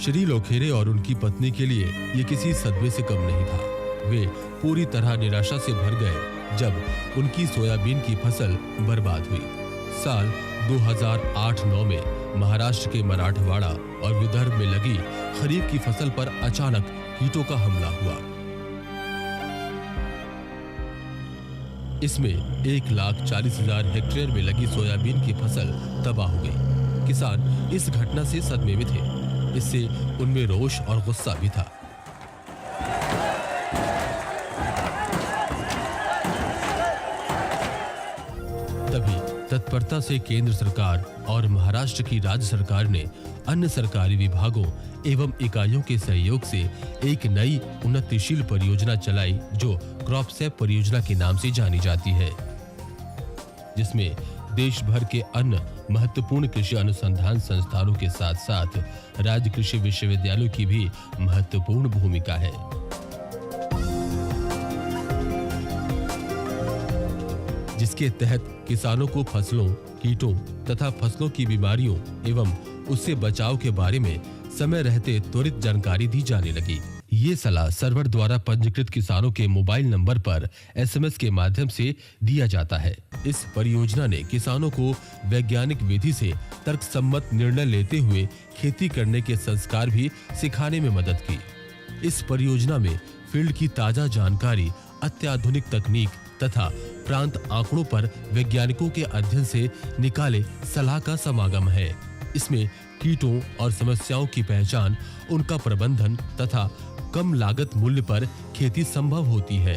श्री लोखेरे और उनकी पत्नी के लिए ये किसी सदमे से कम नहीं था। वे पूरी तरह निराशा से भर गए जब उनकी सोयाबीन की फसल बर्बाद हुई। साल 2008-9 में महाराष्ट्र के मराठवाड़ा और विदर्भ में लगी खरीफ की फसल पर अचानक कीटों का हमला हुआ। इसमें 1,40,000 हेक्टेयर में लगी सोयाबीन की फसल तबाह हो गई। किसान इस घटना से सदमे में थे। इससे उनमें रोष और गुस्सा भी था। तभी तत्परता से केंद्र सरकार और महाराष्ट्र की राज्य सरकार ने अन्य सरकारी विभागों एवं इकाइयों के सहयोग से एक नई उन्नतिशील परियोजना चलाई जो क्रॉपसेप परियोजना के नाम से जानी जाती है, जिसमें देश भर के अन्य महत्वपूर्ण कृषि अनुसंधान संस्थानों के साथ साथ राज्य कृषि विश्वविद्यालयों की भी महत्वपूर्ण भूमिका है। जिसके तहत किसानों को फसलों, कीटों तथा फसलों की बीमारियों एवं उससे बचाव के बारे में समय रहते त्वरित जानकारी दी जाने लगी। ये सलाह सर्वर द्वारा पंजीकृत किसानों के मोबाइल नंबर पर SMS के माध्यम से दिया जाता है। इस परियोजना ने किसानों को वैज्ञानिक विधि से तर्कसम्मत निर्णय लेते हुए खेती करने के संस्कार भी सिखाने में मदद की। इस परियोजना में फील्ड की ताजा जानकारी, अत्याधुनिक तकनीक तथा प्रांत आंकड़ों पर वैज्ञानिकों के अध्ययन से निकाले सलाह का समागम है। इसमें कीटों और समस्याओं की पहचान, उनका प्रबंधन तथा कम लागत मूल्य पर खेती संभव होती है।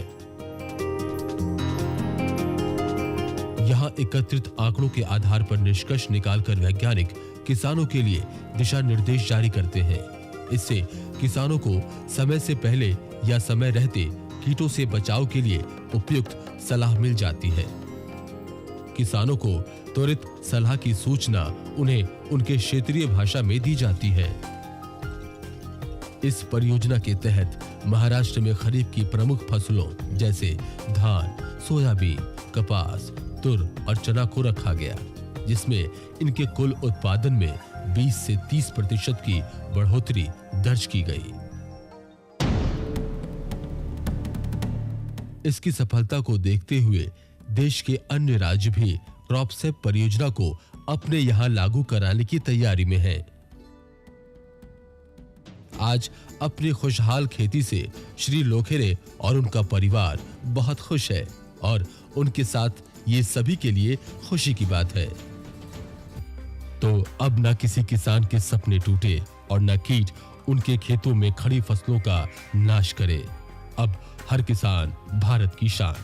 यहाँ एकत्रित आंकड़ों के आधार पर निष्कर्ष निकालकर वैज्ञानिक किसानों के लिए दिशा निर्देश जारी करते हैं। इससे किसानों को समय से पहले या समय रहते कीटों से बचाव के लिए उपयुक्त सलाह मिल जाती है। किसानों को त्वरित सलाह की सूचना उन्हें उनके क्षेत्रीय भाषा में दी जाती है। इस परियोजना के तहत महाराष्ट्र में खरीफ की प्रमुख फसलों जैसे धान, सोयाबीन, कपास, तुर और चना को रखा गया, जिसमें इनके कुल उत्पादन में 20 से 30% की बढ़ोतरी दर्ज की गई। इसकी सफलता को देखते हुए देश के अन्य राज्य भी क्रॉपसेप परियोजना को अपने यहाँ लागू कराने की तैयारी में हैं। आज अपनी खुशहाल खेती से श्री लोखेरे और उनका परिवार बहुत खुश है और उनके साथ ये सभी के लिए खुशी की बात है। तो अब न किसी किसान के सपने टूटे और न कीट उनके खेतों में खड़ी फसलों का नाश करे। अब हर किसान भारत की शान।